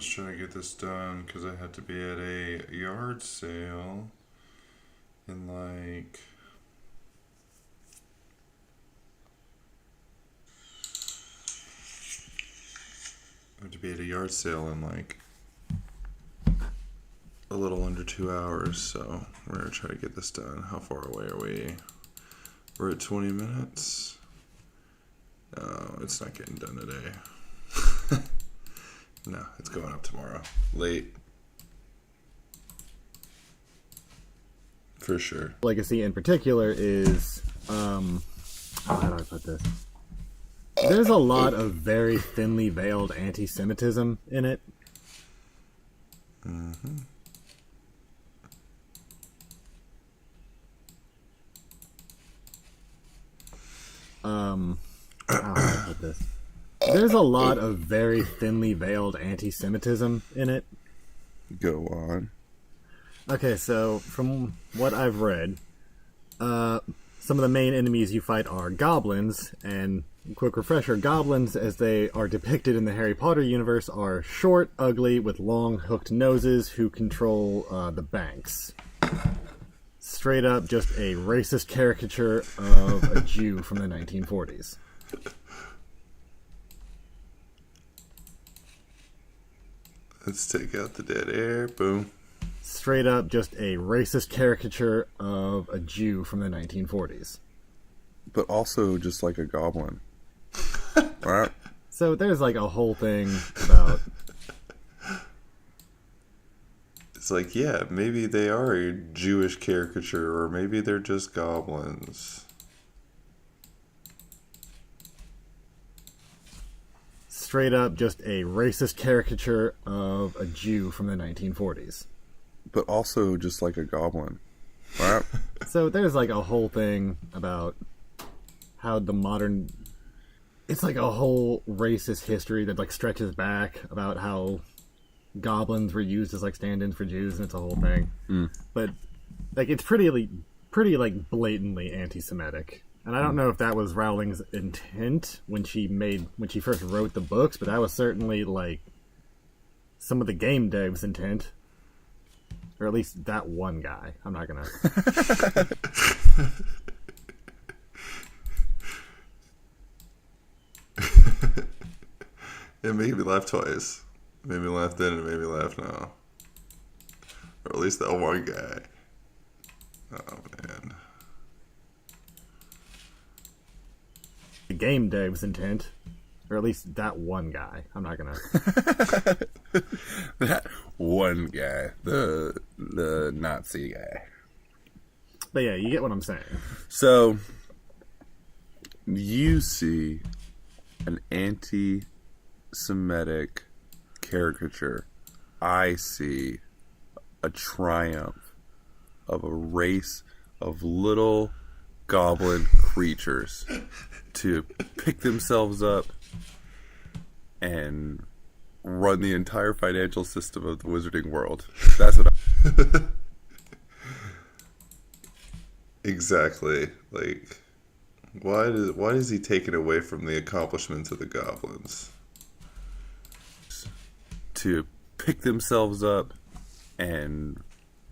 Let's try to get this done because I had to be at a yard sale in like. I have to be at a yard sale in like a little under 2 hours, so we're gonna try to get this done. How far away are we? We're at 20 minutes. No, it's not getting done today. No, it's going up tomorrow. Late. For sure. Legacy in particular is, how do I put this? There's a lot of very thinly veiled anti-Semitism in it. Mm-hmm. How do I put this? There's a lot of very thinly veiled anti-Semitism in it. Go on. Okay, so from what I've read, some of the main enemies you fight are goblins, and quick refresher, goblins as they are depicted in the Harry Potter universe are short, ugly, with long hooked noses who control the banks. Straight up just a racist caricature of a Jew from the 1940s. Let's take out the dead air. Boom. Straight up just a racist caricature of a Jew from the 1940s. But also just like a goblin. Right? So there's like a whole thing about... It's like, yeah, maybe they are a Jewish caricature, or maybe they're just goblins. Straight up just a racist caricature of a Jew from the 1940s. But also just like a goblin. Right? So there's like a whole thing about how the modern... It's like a whole racist history that like stretches back about how goblins were used as like stand-ins for Jews, and it's a whole thing. But like it's pretty like blatantly anti-Semitic. And I don't know if that was Rowling's intent when she first wrote the books, but that was certainly like some of the game devs' intent. Or at least that one guy. I'm not gonna... It made me laugh twice. It made me laugh then and it made me laugh now. Or at least that one guy. Oh, man. The game devs' intent. Or at least that one guy. I'm not gonna... That one guy. The Nazi guy. But yeah, you get what I'm saying. So, you see an anti-Semitic caricature. I see a triumph of a race of little goblin creatures to pick themselves up and run the entire financial system of the wizarding world. That's what Exactly. Like, why is he taken away from the accomplishments of the goblins? To pick themselves up and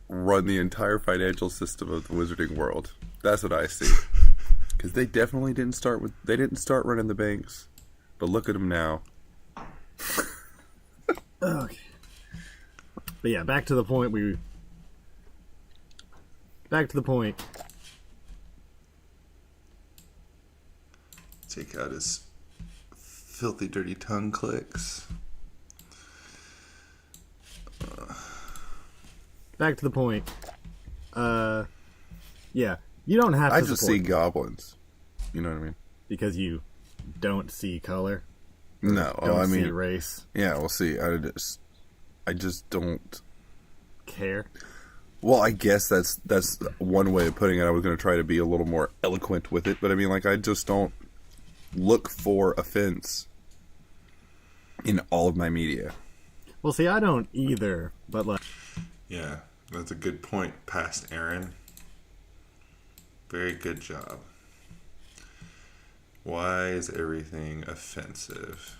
run the entire financial system of the wizarding world. That's what I see. Because they definitely didn't start running the banks, but look at them now. Okay. But yeah, back to the point. Take out his filthy, dirty tongue clicks. Back to the point. Yeah, you don't have to I just see support goblins. You know what I mean? because you don't see color. No, Don't I see mean, race. yeah, we'll see. I just don't Care. Well, I guess that's one way of putting it. I was going to try to be a little more eloquent with it, but I mean, like, I just don't look for offense in all of my media. Well, see, I don't either, but like... Yeah, that's a good point, past Aaron. Very good job. Why is everything offensive?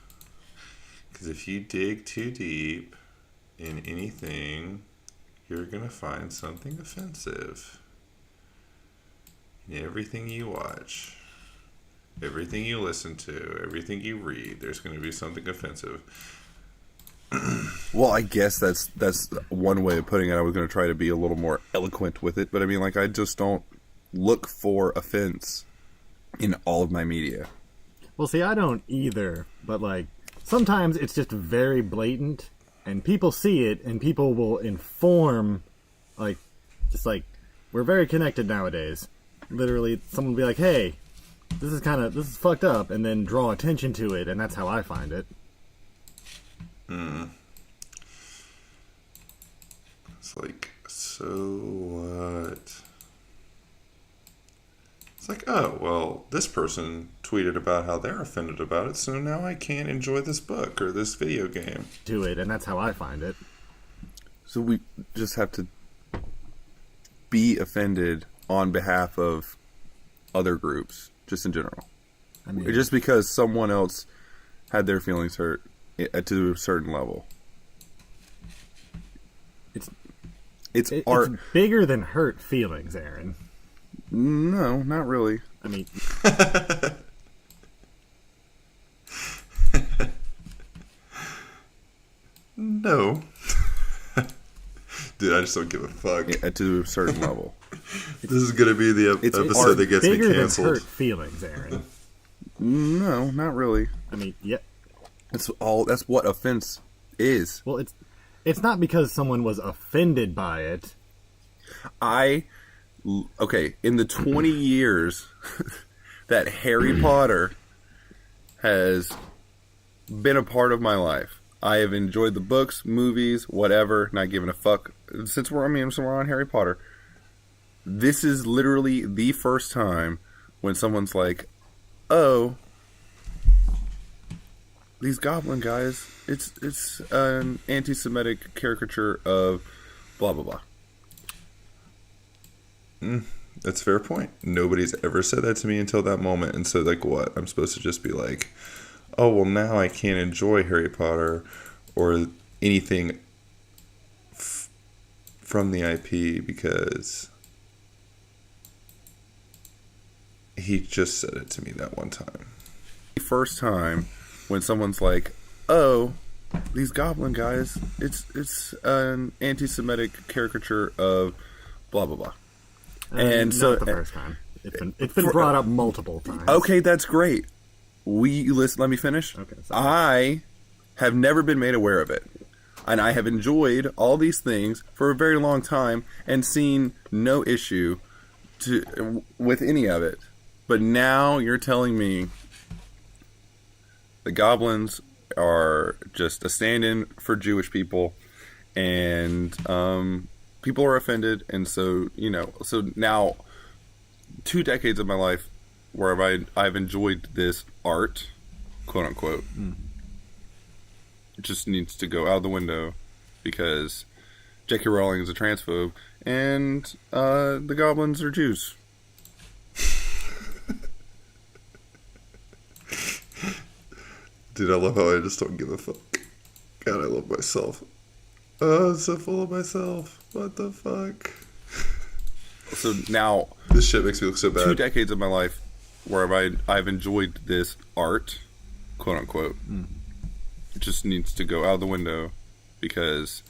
Because if you dig too deep, in anything, you're going to find something offensive. In everything you watch, everything you listen to, everything you read, there's going to be something offensive. Well, I guess that's one way of putting it. I was going to try to be a little more eloquent with it, but I mean, like, I just don't look for offense in all of my media. Well, see, I don't either, but like sometimes it's just very blatant, and people see it, and people will inform, like, just like we're very connected nowadays. Literally, someone will be like, "Hey, this is fucked up," and then draw attention to it, and that's how I find it. It's like, so what? It's like, oh, well, this person tweeted about how they're offended about it, so now I can't enjoy this book or this video game. To it, and that's how I find it. So we just have to be offended on behalf of other groups, just in general. I mean, Just because someone else had their feelings hurt to a certain level. It's art. It's bigger than hurt feelings, Aaron. No, not really. I mean, No. Dude, I just don't give a fuck. To a certain level. This is going to be the It's episode art that gets me bigger than canceled. hurt feelings, Aaron. No, not really. I mean, yeah. That's what offense is. Well, it's not because someone was offended by it. Okay, in the 20 years that Harry Potter has been a part of my life, I have enjoyed the books, movies, whatever, not giving a fuck. Since we're on Harry Potter, this is literally the first time when someone's like, "Oh, these goblin guys, it's an anti-Semitic caricature of blah blah blah." That's a fair point. Nobody's ever said that to me until that moment. And so, like, what? I'm supposed to just be like, oh, well, now I can't enjoy Harry Potter or anything from the IP because he just said it to me that one time. The first time when someone's like, "Oh, these goblin guys, it's an anti-Semitic caricature of blah blah blah." And not so the first time. It's been brought up multiple times. Okay, that's great. Let me finish. Okay, sorry. I have never been made aware of it. And I have enjoyed all these things for a very long time and seen no issue with any of it. But now you're telling me the goblins are just a stand-in for Jewish people, and people are offended, and so now 2 decades of my life where I've enjoyed this art, quote unquote, it just needs to go out the window because J.K. Rowling is a transphobe and the goblins are Jews. Dude, I love how I just don't give a fuck. God, I love myself. Oh, I'm so full of myself. What the fuck? So now This shit makes me look so bad. 2 decades of my life where I've enjoyed this art, quote unquote, it just needs to go out the window because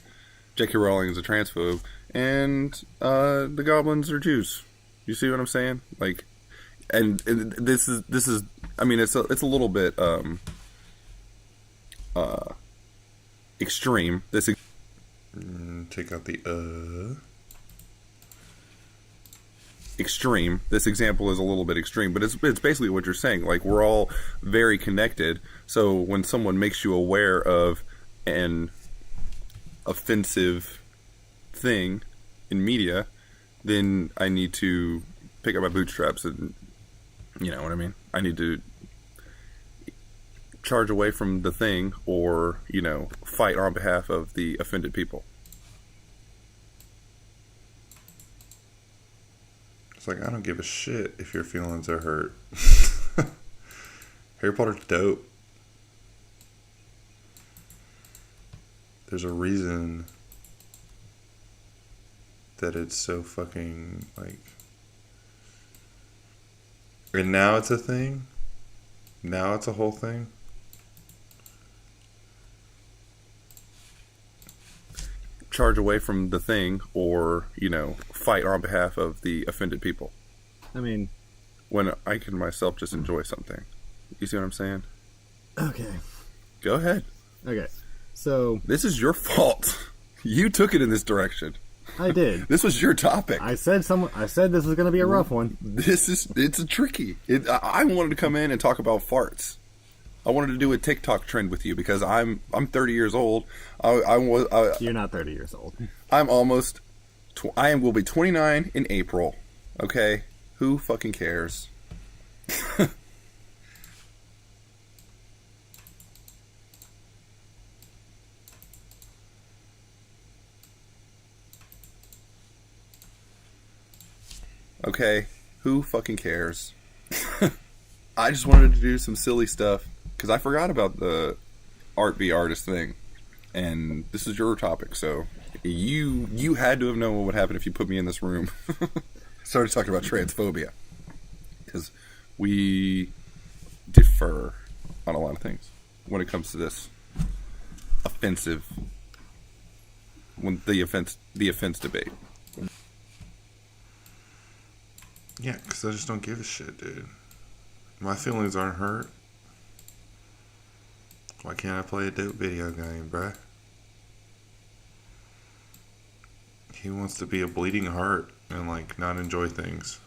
J.K. Rowling is a transphobe and the goblins are Jews. You see what I'm saying? Like, and this is. I mean, it's a little bit extreme. Take out the extreme. This example is a little bit extreme, but it's basically what you're saying. Like, we're all very connected. So when someone makes you aware of an offensive thing in media, then I need to pick up my bootstraps and, you know what I mean? I need to charge away from the thing or, fight on behalf of the offended people. It's like, I don't give a shit if your feelings are hurt. Harry Potter's dope. There's a reason that it's so fucking like. And now it's a thing. Now it's a whole thing. Charge away from the thing, or fight on behalf of the offended people. I mean, When I can myself just enjoy something. You see what I'm saying? okay. Go ahead. Okay. So, This is your fault. You took it in this direction. I did. This was your topic. I said this was going to be a rough one. It's a tricky. I wanted to come in and talk about farts. I wanted to do a TikTok trend with you because I'm 30 years old. You're not 30 years old. I'm almost. I will be 29 in April. Okay, who fucking cares? Okay, who fucking cares? I just wanted to do some silly stuff because I forgot about the art v artist thing, and this is your topic, so you had to have known what would happen if you put me in this room. Started talking about transphobia because we differ on a lot of things when it comes to this offensive, when the offense debate. Yeah, because I just don't give a shit, dude. My feelings aren't hurt. Why can't I play a dope video game, bruh? He wants to be a bleeding heart and, like, not enjoy things.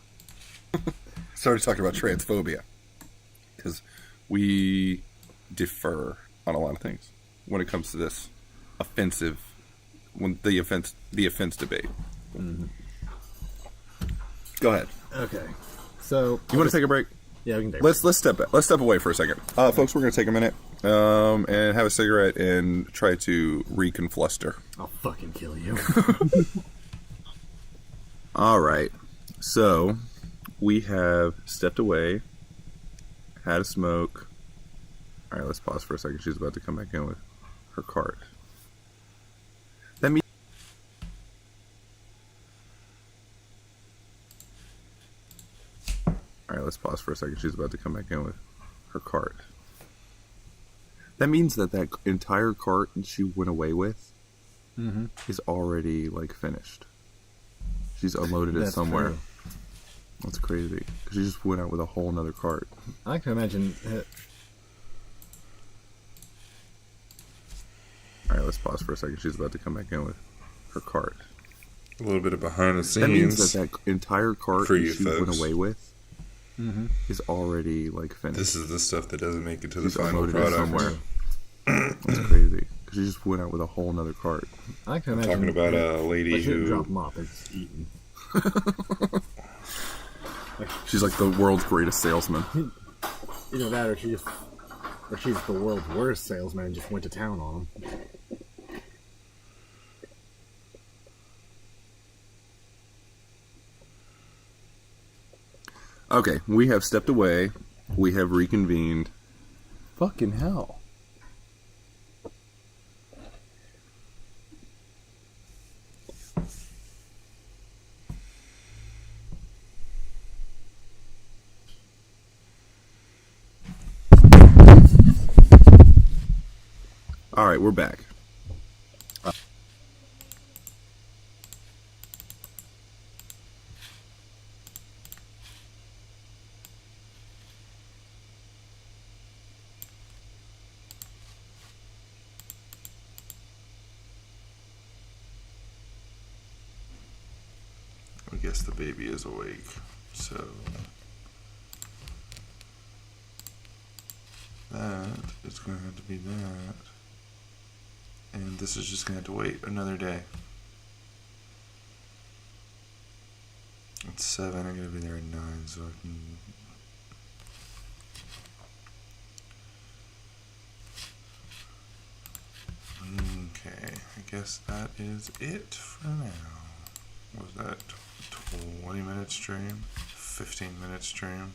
Started talking about transphobia because we differ on a lot of things when it comes to this offensive, when the offense debate. Mm-hmm. Go ahead. Okay. So, You want to take a break? yeah, we can take Let's step away for a second, folks. We're going to take a minute and have a cigarette and try to reconfluster. I'll fucking kill you. All right, so we have stepped away, had a smoke. All right, let's pause for a second. She's about to come back in with her cart. That means. All right, let's pause for a second. She's about to come back in with her cart. That means that entire cart she went away with is already, like, finished. She's unloaded it That's somewhere. true. That's crazy. 'Cause she just went out with a whole nother cart. I can imagine. All right, let's pause for a second. She's about to come back in with her cart. A little bit of behind the That means scenes. that entire cart For you she went folks. away with is already, like, finished. This is the stuff that doesn't make it to the She's final unloaded it product. somewhere. That's crazy. 'Cause she just went out with a whole nother cart. I can imagine. Talking about a lady Like, who. drop them off. They're just eating. She's like the world's greatest salesman. Either that, or she's the world's worst salesman and just went to town on them. Okay, we have stepped away. We have reconvened. Fucking hell. All right, we're back. I guess the baby is awake. So. That is going to have to be that. And this is just going to have to wait another day. It's 7. I'm going to be there at 9, so I can. Okay, I guess that is it for now. Was that 20-minute stream? 15-minute stream?